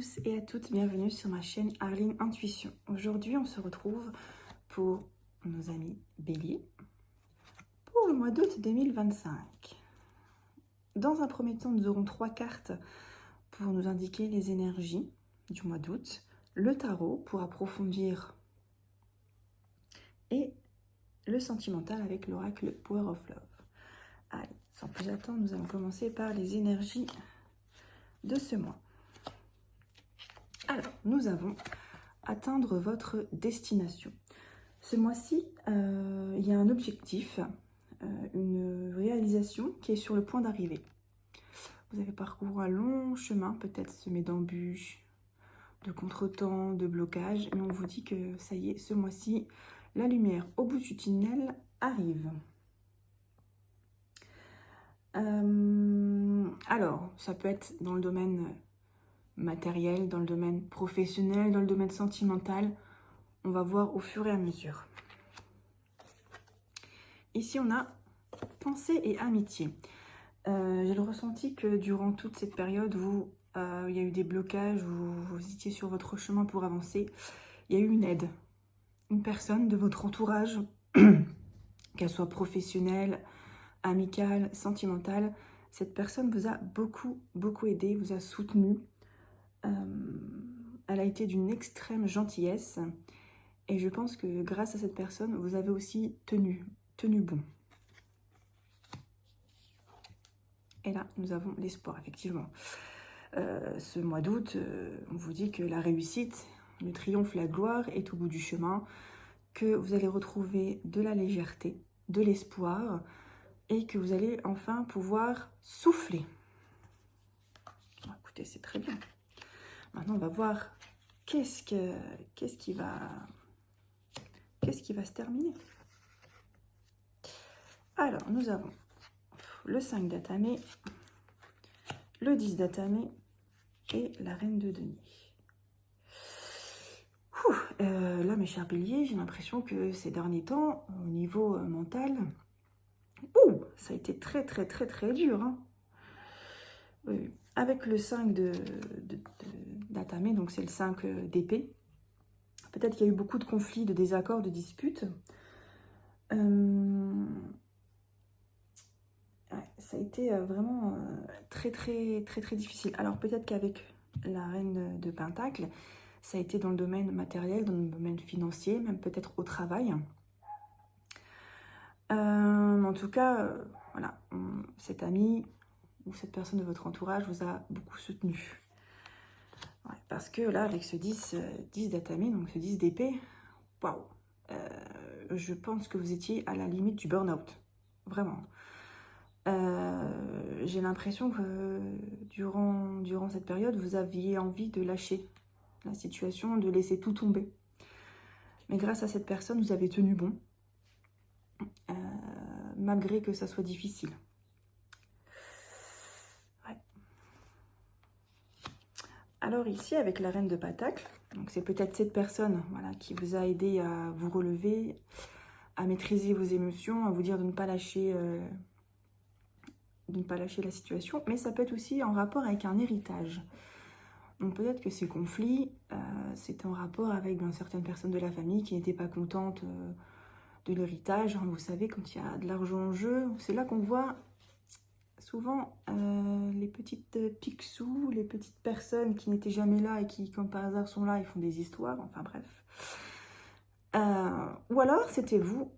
tous et à toutes, bienvenue sur ma chaîne Arline Intuition. Aujourd'hui, on se retrouve pour nos amis Bélier pour le mois d'août 2025. Dans un premier temps, nous aurons 3 cartes pour nous indiquer les énergies du mois d'août, le tarot pour approfondir et le sentimental avec l'oracle Power of Love. Allez, sans plus attendre, nous allons commencer par les énergies de ce mois. Alors, nous avons atteindre votre destination. Ce mois-ci, il y a un objectif, une réalisation qui est sur le point d'arriver. Vous avez parcouru un long chemin, peut-être semé d'embûches, de contretemps, de blocages, mais on vous dit que ça y est, ce mois-ci, la lumière au bout du tunnel arrive. Alors, ça peut être dans le domaine matériel, dans le domaine professionnel, dans le domaine sentimental. On va voir au fur et à mesure. Ici, on a pensée et amitié. J'ai le ressenti que durant toute cette période, il y a eu des blocages, vous étiez sur votre chemin pour avancer. Il y a eu une aide, une personne de votre entourage, qu'elle soit professionnelle, amicale, sentimentale. Cette personne vous a beaucoup aidé, vous a soutenu. Elle a été d'une extrême gentillesse et je pense que grâce à cette personne, vous avez aussi tenu bon. Et là, nous avons l'espoir, effectivement. Ce mois d'août, on vous dit que la réussite, le triomphe, la gloire est au bout du chemin, que vous allez retrouver de la légèreté, de l'espoir et que vous allez enfin pouvoir souffler. Écoutez, c'est très bien. Maintenant, on va voir qu'est-ce qui va se terminer. Alors, nous avons le 5 d'atamé, le 10 d'atamé et la reine de denier. Là, mes chers béliers, j'ai l'impression que ces derniers temps, au niveau mental, ça a été très dur. Hein. Oui. Avec le 5 d'atamé, donc c'est le 5 d'épée, peut-être qu'il y a eu beaucoup de conflits, de désaccords, de disputes. Ça a été vraiment très difficile. Alors peut-être qu'avec la reine de Pentacle, ça a été dans le domaine matériel, dans le domaine financier, même peut-être au travail. En tout cas, voilà, cet ami ou cette personne de votre entourage vous a beaucoup soutenu. Ouais, parce que là, avec ce 10 d'atamé, donc ce 10 d'épée, waouh, je pense que vous étiez à la limite du burn-out. Vraiment. J'ai l'impression que durant cette période, vous aviez envie de lâcher la situation, de laisser tout tomber. Mais grâce à cette personne, vous avez tenu bon, malgré que ça soit difficile. Ouais. Alors ici, avec la reine de Pentacle, donc c'est peut-être cette personne, voilà, qui vous a aidé à vous relever, à maîtriser vos émotions, à vous dire de ne pas lâcher la situation, mais ça peut être aussi en rapport avec un héritage. Donc peut-être que ces conflits, c'était en rapport avec certaines personnes de la famille qui n'étaient pas contentes de l'héritage. Vous savez, quand il y a de l'argent en jeu, c'est là qu'on voit souvent les petites pique-sous, les petites personnes qui n'étaient jamais là et qui, comme par hasard, sont là et font des histoires, enfin bref. Ou alors, c'était vous,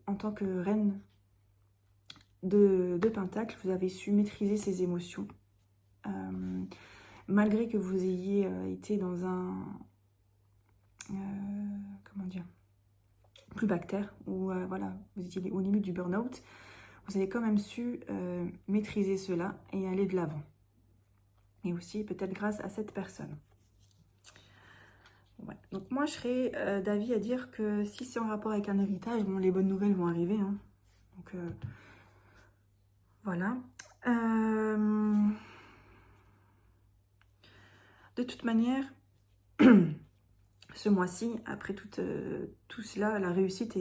en tant que reine de Pentacle, vous avez su maîtriser ses émotions. Malgré que vous ayez été dans un... comment dire, plus bactère, où voilà, vous étiez au limite du burn-out, vous avez quand même su maîtriser cela et aller de l'avant. Et aussi peut-être grâce à cette personne. Ouais. Donc moi je serais d'avis à dire que si c'est en rapport avec un héritage, bon, les bonnes nouvelles vont arriver. Hein. Donc voilà. De toute manière, ce mois-ci, après tout cela, la réussite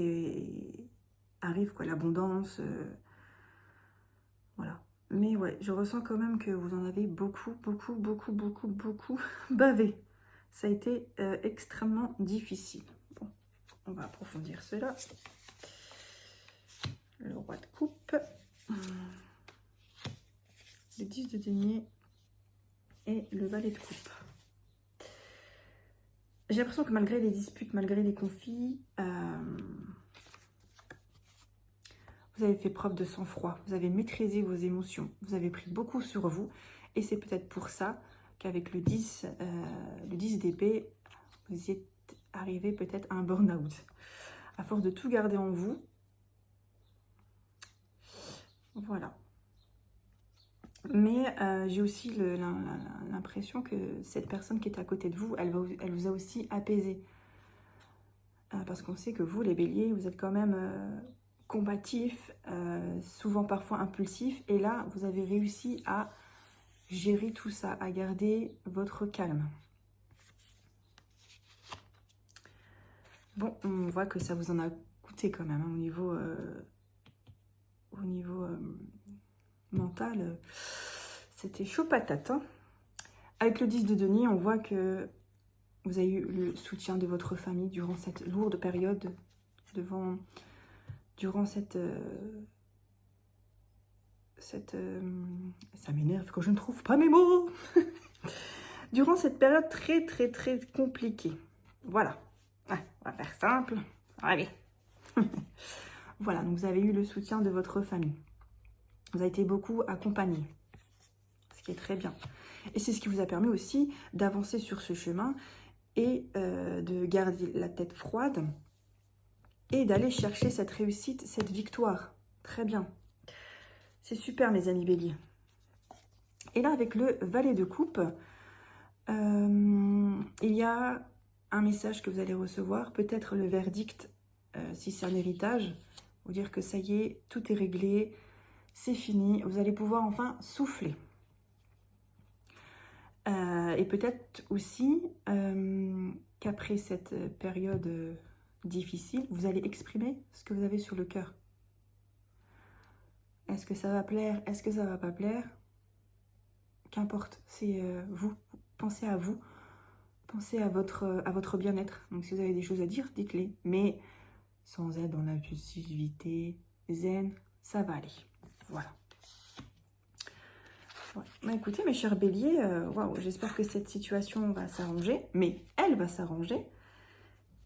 arrive, quoi, l'abondance. Voilà. Mais ouais, je ressens quand même que vous en avez beaucoup bavé. Ça a été extrêmement difficile. Bon, on va approfondir cela. Le roi de coupe. Le 10 de denier. Et le valet de coupe. J'ai l'impression que malgré les disputes, malgré les conflits, vous avez fait preuve de sang-froid. Vous avez maîtrisé vos émotions. Vous avez pris beaucoup sur vous. Et c'est peut-être pour ça qu'avec le 10 d'épée, vous y êtes arrivé peut-être à un burn-out. À force de tout garder en vous. Voilà. Mais j'ai aussi l'impression que cette personne qui est à côté de vous, elle vous a aussi apaisé. Parce qu'on sait que vous, les béliers, vous êtes quand même combatifs, souvent parfois impulsifs. Et là, vous avez réussi à gérer tout ça, à garder votre calme. Bon, on voit que ça vous en a coûté quand même, hein, au niveau mental. C'était chaud patate. Hein. Avec le 10 de denier, on voit que vous avez eu le soutien de votre famille durant cette lourde période, durant cette ça m'énerve quand je ne trouve pas mes mots. Durant cette période très compliquée. Voilà. Ah, on va faire simple. Allez. Voilà, donc vous avez eu le soutien de votre famille. Vous avez été beaucoup accompagné. Ce qui est très bien. Et c'est ce qui vous a permis aussi d'avancer sur ce chemin et de garder la tête froide et d'aller chercher cette réussite, cette victoire. Très bien. C'est super, mes amis béliers. Et là, avec le valet de coupe, il y a un message que vous allez recevoir, peut-être le verdict, si c'est un héritage, vous dire que ça y est, tout est réglé, c'est fini, vous allez pouvoir enfin souffler. Et peut-être aussi qu'après cette période difficile, vous allez exprimer ce que vous avez sur le cœur. Est-ce que ça va plaire? Est-ce que ça va pas plaire? Qu'importe, c'est vous. Pensez à vous. Pensez à votre bien-être. Donc si vous avez des choses à dire, dites-les. Mais sans être dans l'impulsivité, zen, ça va aller. Voilà. Ouais. Bah, écoutez, mes chers béliers, j'espère que cette situation va s'arranger. Mais elle va s'arranger.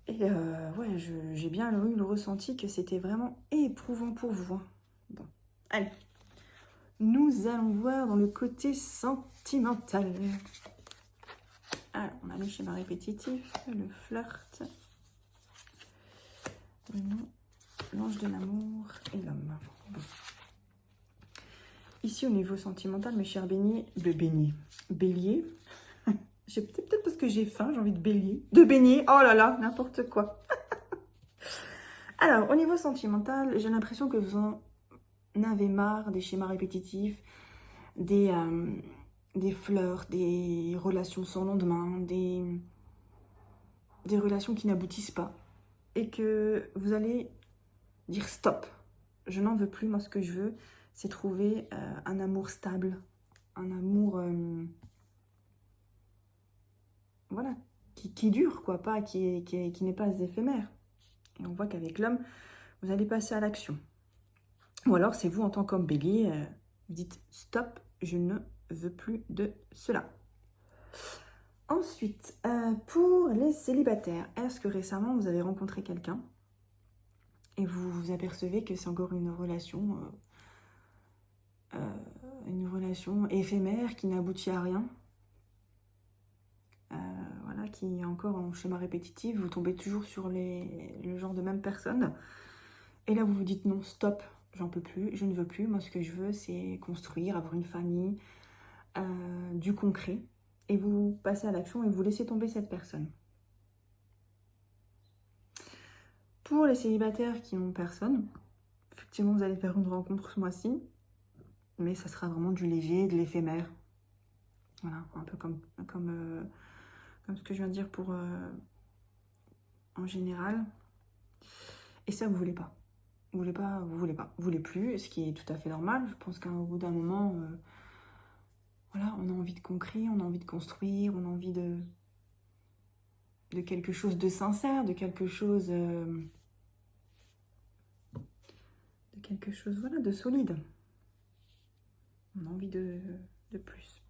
Et ouais, j'ai bien eu le ressenti que c'était vraiment éprouvant pour vous. Hein. Bon, allez. Nous allons voir dans le côté sentimental. Alors, on a le schéma répétitif, le flirt, le nom, l'ange de l'amour et l'homme. Bon. Ici, au niveau sentimental, mes chers béliers, bélier. Peut-être parce que j'ai faim, j'ai envie de baigner. Oh là là, n'importe quoi. Alors, au niveau sentimental, j'ai l'impression que vous en avez marre des schémas répétitifs, des flirts, des relations sans lendemain, des relations qui n'aboutissent pas. Et que vous allez dire stop. Je n'en veux plus. Moi, ce que je veux, c'est trouver un amour stable. Un amour... voilà. Qui dure, quoi. Pas qui n'est pas éphémère. Et on voit qu'avec l'homme, vous allez passer à l'action. Ou alors, c'est vous, en tant qu'homme bélier, vous dites stop, je ne veux plus de cela. Ensuite, pour les célibataires, est-ce que récemment, vous avez rencontré quelqu'un et vous vous apercevez que c'est encore une relation éphémère qui n'aboutit à rien, voilà, qui est encore en schéma répétitif, vous tombez toujours sur le genre de même personne, et là vous vous dites non, stop, j'en peux plus, je ne veux plus, moi ce que je veux c'est construire, avoir une famille, du concret, et vous passez à l'action et vous laissez tomber cette personne. Pour les célibataires qui n'ont personne, effectivement vous allez faire une rencontre ce mois-ci, mais ça sera vraiment du léger, de l'éphémère. Voilà, un peu comme ce que je viens de dire en général. Et ça, vous voulez pas. vous voulez plus, ce qui est tout à fait normal. Je pense qu'au bout d'un moment, voilà, on a envie de concret, on a envie de construire, on a envie de quelque chose de sincère, de quelque chose, voilà, de solide. On a envie de plus.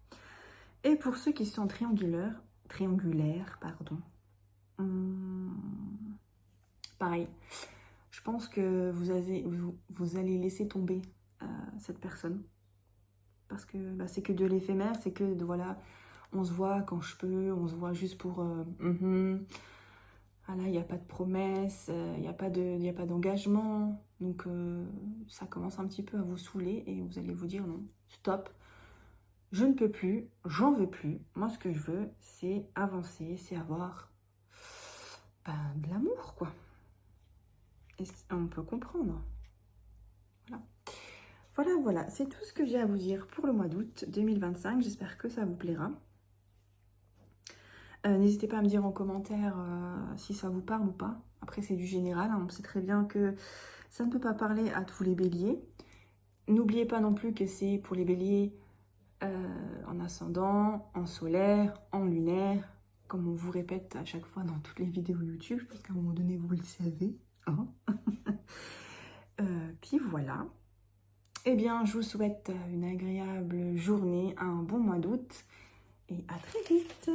Et pour ceux qui sont triangulaires, pardon, pareil. Je pense que vous allez laisser tomber cette personne. Parce que bah, c'est que de l'éphémère, c'est que voilà, on se voit quand je peux, on se voit juste pour... Voilà, il n'y a pas de promesse, il n'y a pas d'engagement. Donc ça commence un petit peu à vous saouler et vous allez vous dire non, stop, je ne peux plus, j'en veux plus. Moi, ce que je veux, c'est avancer, c'est avoir de l'amour, quoi. Et on peut comprendre. Voilà, c'est tout ce que j'ai à vous dire pour le mois d'août 2025. J'espère que ça vous plaira. N'hésitez pas à me dire en commentaire si ça vous parle ou pas. Après, c'est du général, hein. On sait très bien que ça ne peut pas parler à tous les béliers. N'oubliez pas non plus que c'est pour les béliers en ascendant, en solaire, en lunaire, comme on vous répète à chaque fois dans toutes les vidéos YouTube, parce qu'à un moment donné, vous le savez. Hein. Puis voilà. Eh bien, je vous souhaite une agréable journée, un bon mois d'août et à très vite.